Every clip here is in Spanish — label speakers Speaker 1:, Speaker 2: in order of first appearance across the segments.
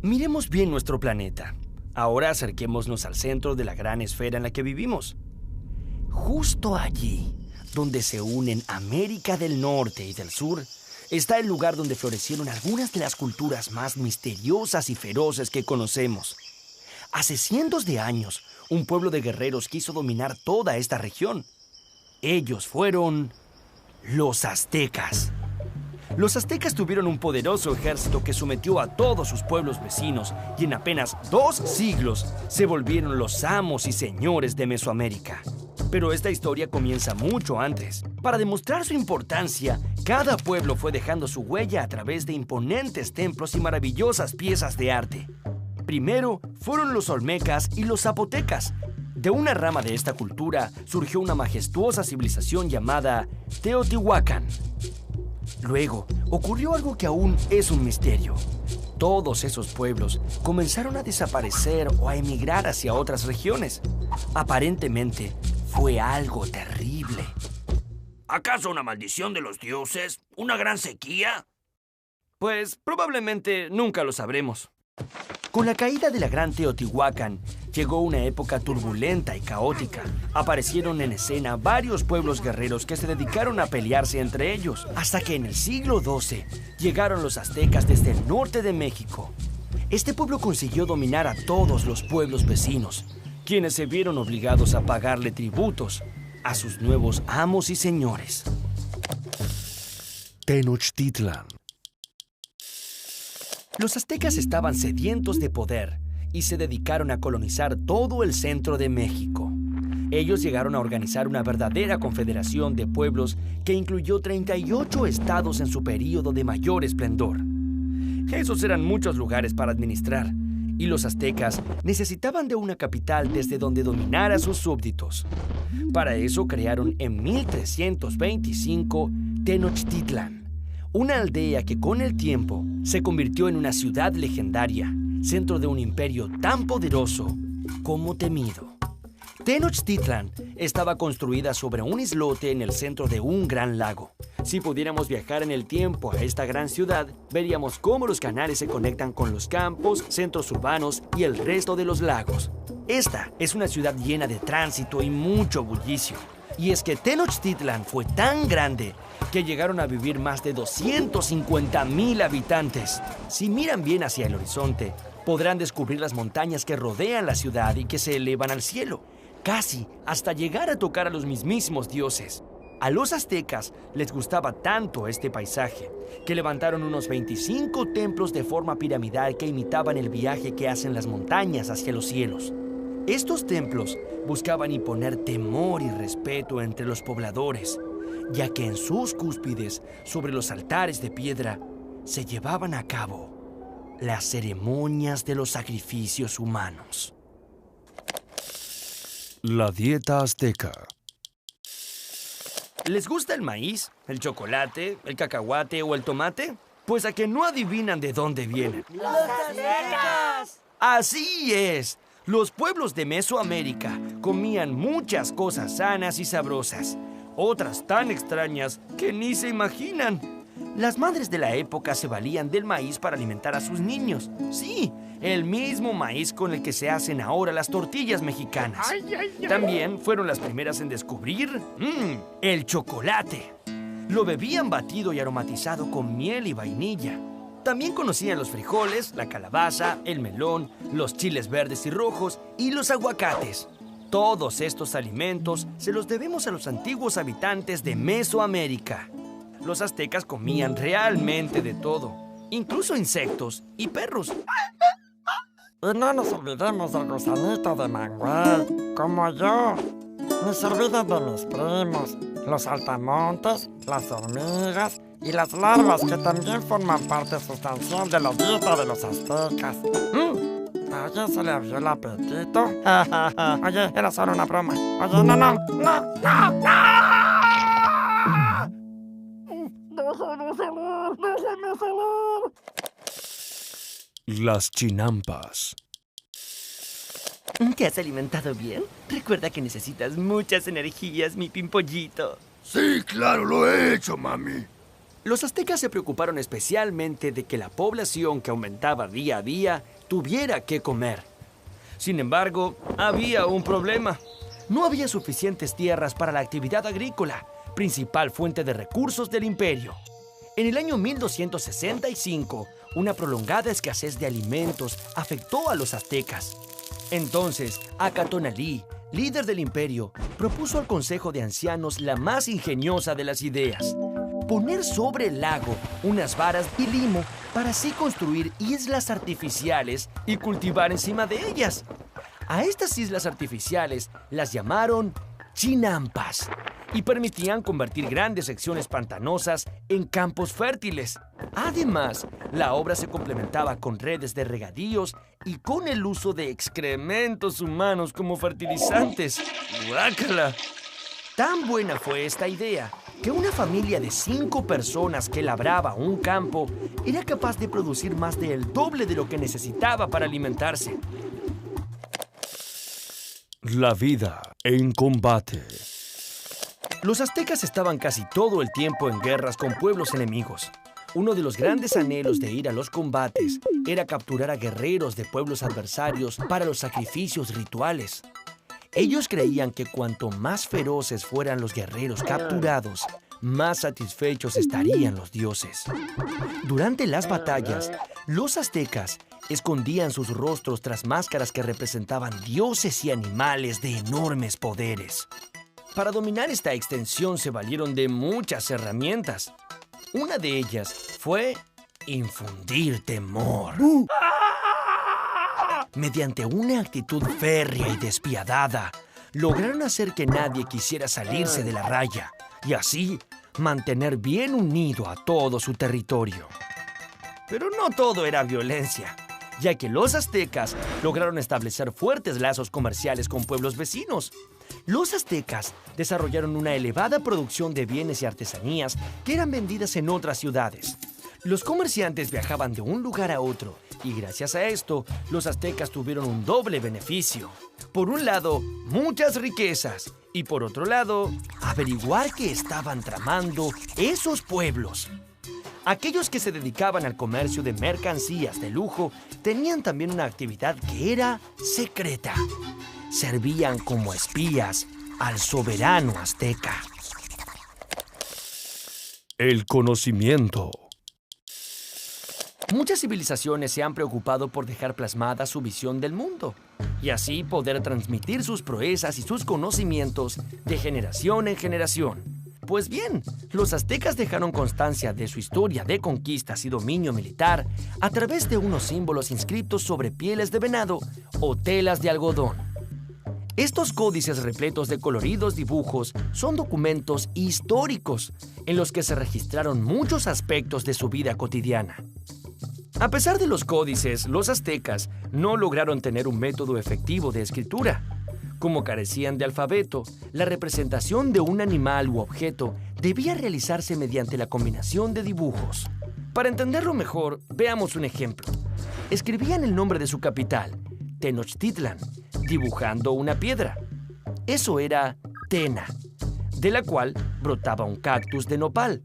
Speaker 1: Miremos bien nuestro planeta. Ahora acerquémonos al centro de la gran esfera en la que vivimos. Justo allí, donde se unen América del Norte y del Sur, está el lugar donde florecieron algunas de las culturas más misteriosas y feroces que conocemos. Hace cientos de años, un pueblo de guerreros quiso dominar toda esta región. Ellos fueron los aztecas. Los aztecas tuvieron un poderoso ejército que sometió a todos sus pueblos vecinos y en apenas 2 siglos se volvieron los amos y señores de Mesoamérica. Pero esta historia comienza mucho antes. Para demostrar su importancia, cada pueblo fue dejando su huella a través de imponentes templos y maravillosas piezas de arte. Primero fueron los olmecas y los zapotecas. De una rama de esta cultura surgió una majestuosa civilización llamada Teotihuacán. Luego, ocurrió algo que aún es un misterio. Todos esos pueblos comenzaron a desaparecer o a emigrar hacia otras regiones. Aparentemente, fue algo terrible.
Speaker 2: ¿Acaso una maldición de los dioses? ¿Una gran sequía?
Speaker 1: Pues probablemente nunca lo sabremos. Con la caída de la gran Teotihuacán, llegó una época turbulenta y caótica. Aparecieron en escena varios pueblos guerreros que se dedicaron a pelearse entre ellos, hasta que en el siglo XII llegaron los aztecas desde el norte de México. Este pueblo consiguió dominar a todos los pueblos vecinos, quienes se vieron obligados a pagarle tributos a sus nuevos amos y señores.
Speaker 3: Tenochtitlan.
Speaker 1: Los aztecas estaban sedientos de poder y se dedicaron a colonizar todo el centro de México. Ellos llegaron a organizar una verdadera confederación de pueblos que incluyó 38 estados en su período de mayor esplendor. Esos eran muchos lugares para administrar, y los aztecas necesitaban de una capital desde donde dominar a sus súbditos. Para eso crearon en 1325 Tenochtitlan, una aldea que con el tiempo se convirtió en una ciudad legendaria, centro de un imperio tan poderoso como temido. Tenochtitlan estaba construida sobre un islote en el centro de un gran lago. Si pudiéramos viajar en el tiempo a esta gran ciudad, veríamos cómo los canales se conectan con los campos, centros urbanos y el resto de los lagos. Esta es una ciudad llena de tránsito y mucho bullicio. Y es que Tenochtitlan fue tan grande que llegaron a vivir más de 250,000 habitantes. Si miran bien hacia el horizonte, podrán descubrir las montañas que rodean la ciudad y que se elevan al cielo, casi hasta llegar a tocar a los mismísimos dioses. A los aztecas les gustaba tanto este paisaje que levantaron unos 25 templos de forma piramidal que imitaban el viaje que hacen las montañas hacia los cielos. Estos templos buscaban imponer temor y respeto entre los pobladores, ya que en sus cúspides, sobre los altares de piedra, se llevaban a cabo las ceremonias de los sacrificios humanos.
Speaker 3: La dieta azteca.
Speaker 1: ¿Les gusta el maíz, el chocolate, el cacahuate o el tomate? Pues a que no adivinan de dónde vienen.
Speaker 4: ¡Los aztecas!
Speaker 1: ¡Así es! Los pueblos de Mesoamérica comían muchas cosas sanas y sabrosas, otras tan extrañas que ni se imaginan. Las madres de la época se valían del maíz para alimentar a sus niños. Sí, el mismo maíz con el que se hacen ahora las tortillas mexicanas. También fueron las primeras en descubrir el chocolate. Lo bebían batido y aromatizado con miel y vainilla. También conocían los frijoles, la calabaza, el melón, los chiles verdes y rojos y los aguacates. Todos estos alimentos se los debemos a los antiguos habitantes de Mesoamérica. Los aztecas comían realmente de todo, incluso insectos y perros.
Speaker 5: Y no nos olvidemos del gusanito de Manguey, como yo. Ni se olviden de mis primos, los saltamontes, las hormigas y las larvas que también forman parte sustancial de la dieta de los aztecas. Oye, se le abrió el apetito. Oye, era solo una broma. Oye, no. Déjame salir.
Speaker 3: Las chinampas.
Speaker 1: ¿Te has alimentado bien? Recuerda que necesitas muchas energías, mi pimpollito.
Speaker 2: Sí, claro, lo he hecho, mami.
Speaker 1: Los aztecas se preocuparon especialmente de que la población que aumentaba día a día tuviera que comer. Sin embargo, había un problema. No había suficientes tierras para la actividad agrícola, principal fuente de recursos del imperio. En el año 1265, una prolongada escasez de alimentos afectó a los aztecas. Entonces, Acatonalí, líder del imperio, propuso al Consejo de Ancianos la más ingeniosa de las ideas: poner sobre el lago unas varas y limo para así construir islas artificiales y cultivar encima de ellas. A estas islas artificiales las llamaron chinampas y permitían convertir grandes secciones pantanosas en campos fértiles. Además, la obra se complementaba con redes de regadíos y con el uso de excrementos humanos como fertilizantes. ¡Guácala! Tan buena fue esta idea que una familia de 5 personas que labraba un campo era capaz de producir más del doble de lo que necesitaba para alimentarse.
Speaker 3: La vida en combate.
Speaker 1: Los aztecas estaban casi todo el tiempo en guerras con pueblos enemigos. Uno de los grandes anhelos de ir a los combates era capturar a guerreros de pueblos adversarios para los sacrificios rituales. Ellos creían que cuanto más feroces fueran los guerreros capturados, más satisfechos estarían los dioses. Durante las batallas, los aztecas escondían sus rostros tras máscaras que representaban dioses y animales de enormes poderes. Para dominar esta extensión se valieron de muchas herramientas. Una de ellas fue infundir temor. Mediante una actitud férrea y despiadada, lograron hacer que nadie quisiera salirse de la raya y así mantener bien unido a todo su territorio. Pero no todo era violencia, ya que los aztecas lograron establecer fuertes lazos comerciales con pueblos vecinos. Los aztecas desarrollaron una elevada producción de bienes y artesanías que eran vendidas en otras ciudades. Los comerciantes viajaban de un lugar a otro y gracias a esto, los aztecas tuvieron un doble beneficio. Por un lado, muchas riquezas y por otro lado, averiguar qué estaban tramando esos pueblos. Aquellos que se dedicaban al comercio de mercancías de lujo tenían también una actividad que era secreta. Servían como espías al soberano azteca.
Speaker 3: El conocimiento.
Speaker 1: Muchas civilizaciones se han preocupado por dejar plasmada su visión del mundo y así poder transmitir sus proezas y sus conocimientos de generación en generación. Pues bien, los aztecas dejaron constancia de su historia de conquistas y dominio militar a través de unos símbolos inscritos sobre pieles de venado o telas de algodón. Estos códices repletos de coloridos dibujos son documentos históricos en los que se registraron muchos aspectos de su vida cotidiana. A pesar de los códices, los aztecas no lograron tener un método efectivo de escritura. Como carecían de alfabeto, la representación de un animal u objeto debía realizarse mediante la combinación de dibujos. Para entenderlo mejor, veamos un ejemplo. Escribían el nombre de su capital, Tenochtitlan, dibujando una piedra. Eso era Tena, de la cual brotaba un cactus de nopal.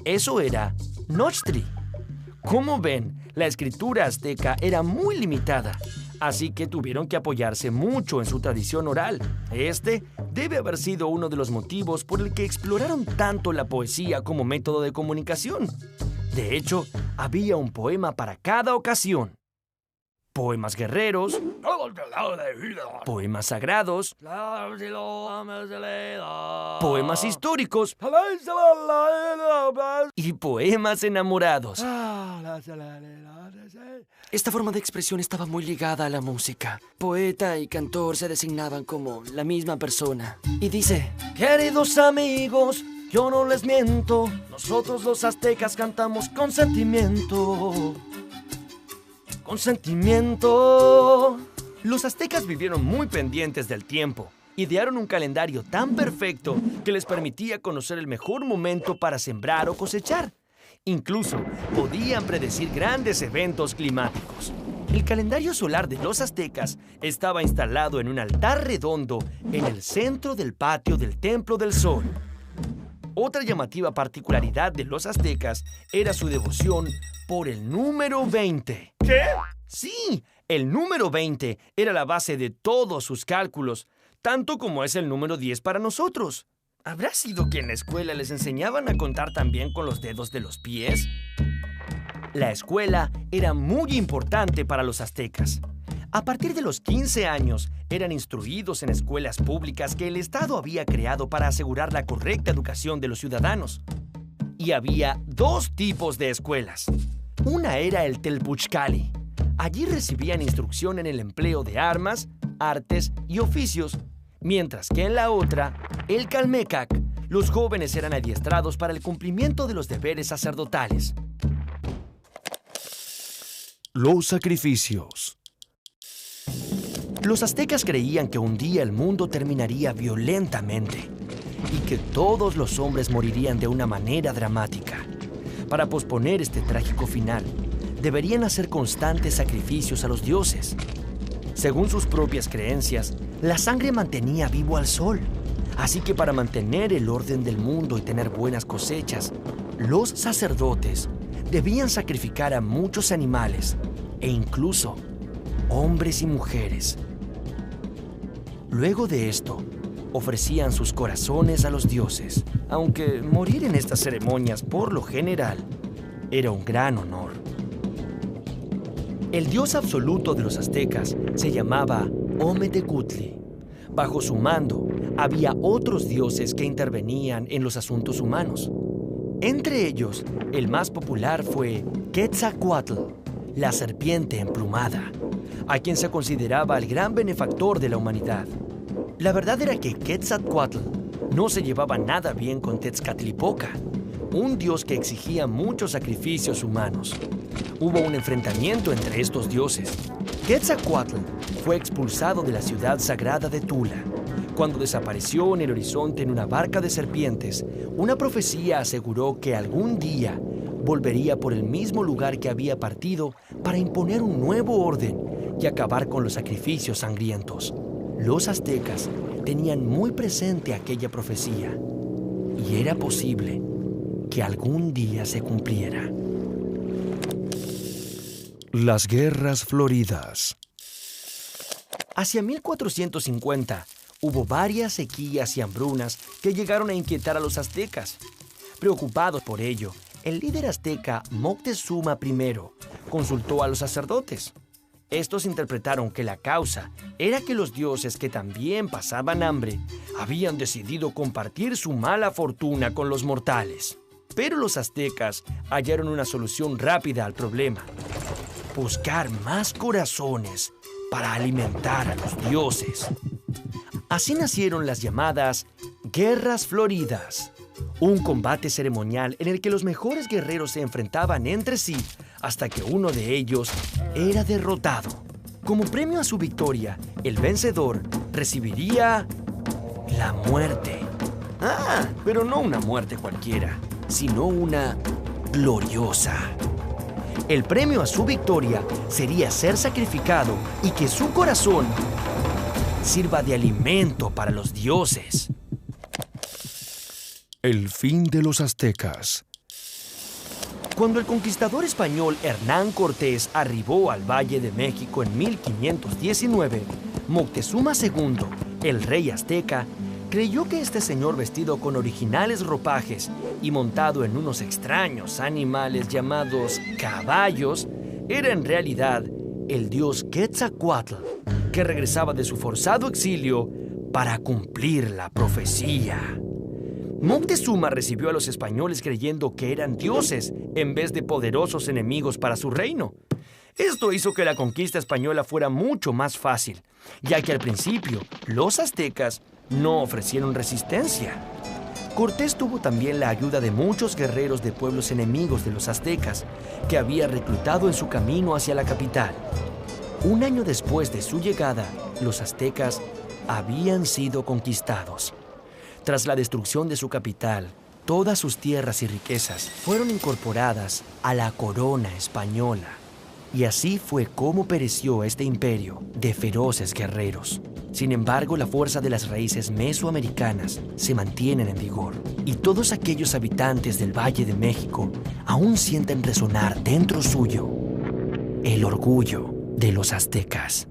Speaker 1: Eso era Nochtli. Como ven, la escritura azteca era muy limitada, así que tuvieron que apoyarse mucho en su tradición oral. Este debe haber sido uno de los motivos por el que exploraron tanto la poesía como método de comunicación. De hecho, había un poema para cada ocasión. Poemas guerreros, poemas sagrados, poemas históricos y poemas enamorados. Esta forma de expresión estaba muy ligada a la música. Poeta y cantor se designaban como la misma persona. Y dice: queridos amigos, yo no les miento, nosotros los aztecas cantamos con sentimiento. Un sentimiento. Los aztecas vivieron muy pendientes del tiempo. Idearon un calendario tan perfecto que les permitía conocer el mejor momento para sembrar o cosechar. Incluso podían predecir grandes eventos climáticos. El calendario solar de los aztecas estaba instalado en un altar redondo en el centro del patio del Templo del Sol. Otra llamativa particularidad de los aztecas era su devoción por el número 20.
Speaker 3: ¿Qué?
Speaker 1: Sí, el número 20 era la base de todos sus cálculos, tanto como es el número 10 para nosotros. ¿Habrá sido que en la escuela les enseñaban a contar también con los dedos de los pies? La escuela era muy importante para los aztecas. A partir de los 15 años, eran instruidos en escuelas públicas que el Estado había creado para asegurar la correcta educación de los ciudadanos. Y había dos tipos de escuelas. Una era el Telpuchcali. Allí recibían instrucción en el empleo de armas, artes y oficios, mientras que en la otra, el Calmecac, los jóvenes eran adiestrados para el cumplimiento de los deberes sacerdotales.
Speaker 3: Los sacrificios.
Speaker 1: Los aztecas creían que un día el mundo terminaría violentamente y que todos los hombres morirían de una manera dramática. Para posponer este trágico final, deberían hacer constantes sacrificios a los dioses. Según sus propias creencias, la sangre mantenía vivo al sol. Así que para mantener el orden del mundo y tener buenas cosechas, los sacerdotes debían sacrificar a muchos animales e incluso hombres y mujeres. Luego de esto, ofrecían sus corazones a los dioses, aunque morir en estas ceremonias por lo general era un gran honor. El dios absoluto de los aztecas se llamaba Ometecutli. Bajo su mando había otros dioses que intervenían en los asuntos humanos. Entre ellos, el más popular fue Quetzalcóatl, la serpiente emplumada, a quien se consideraba el gran benefactor de la humanidad. La verdad era que Quetzalcóatl no se llevaba nada bien con Tezcatlipoca, un dios que exigía muchos sacrificios humanos. Hubo un enfrentamiento entre estos dioses. Quetzalcóatl fue expulsado de la ciudad sagrada de Tula. Cuando desapareció en el horizonte en una barca de serpientes, una profecía aseguró que algún día volvería por el mismo lugar que había partido para imponer un nuevo orden y acabar con los sacrificios sangrientos. Los aztecas tenían muy presente aquella profecía y era posible que algún día se cumpliera.
Speaker 3: Las guerras floridas.
Speaker 1: Hacia 1450 hubo varias sequías y hambrunas que llegaron a inquietar a los aztecas. Preocupados por ello, el líder azteca Moctezuma I consultó a los sacerdotes. Estos interpretaron que la causa era que los dioses, que también pasaban hambre, habían decidido compartir su mala fortuna con los mortales. Pero los aztecas hallaron una solución rápida al problema: buscar más corazones para alimentar a los dioses. Así nacieron las llamadas Guerras Floridas, un combate ceremonial en el que los mejores guerreros se enfrentaban entre sí hasta que uno de ellos era derrotado. Como premio a su victoria, el vencedor recibiría la muerte. Pero no una muerte cualquiera, sino una gloriosa. El premio a su victoria sería ser sacrificado y que su corazón sirva de alimento para los dioses.
Speaker 3: El fin de los aztecas.
Speaker 1: Cuando el conquistador español Hernán Cortés arribó al Valle de México en 1519, Moctezuma II, el rey azteca, creyó que este señor vestido con originales ropajes y montado en unos extraños animales llamados caballos, era en realidad el dios Quetzalcóatl, que regresaba de su forzado exilio para cumplir la profecía. Moctezuma recibió a los españoles creyendo que eran dioses en vez de poderosos enemigos para su reino. Esto hizo que la conquista española fuera mucho más fácil, ya que al principio los aztecas no ofrecieron resistencia. Cortés tuvo también la ayuda de muchos guerreros de pueblos enemigos de los aztecas que había reclutado en su camino hacia la capital. Un año después de su llegada, los aztecas habían sido conquistados. Tras la destrucción de su capital, todas sus tierras y riquezas fueron incorporadas a la corona española. Y así fue como pereció este imperio de feroces guerreros. Sin embargo, la fuerza de las raíces mesoamericanas se mantienen en vigor. Y todos aquellos habitantes del Valle de México aún sienten resonar dentro suyo el orgullo de los aztecas.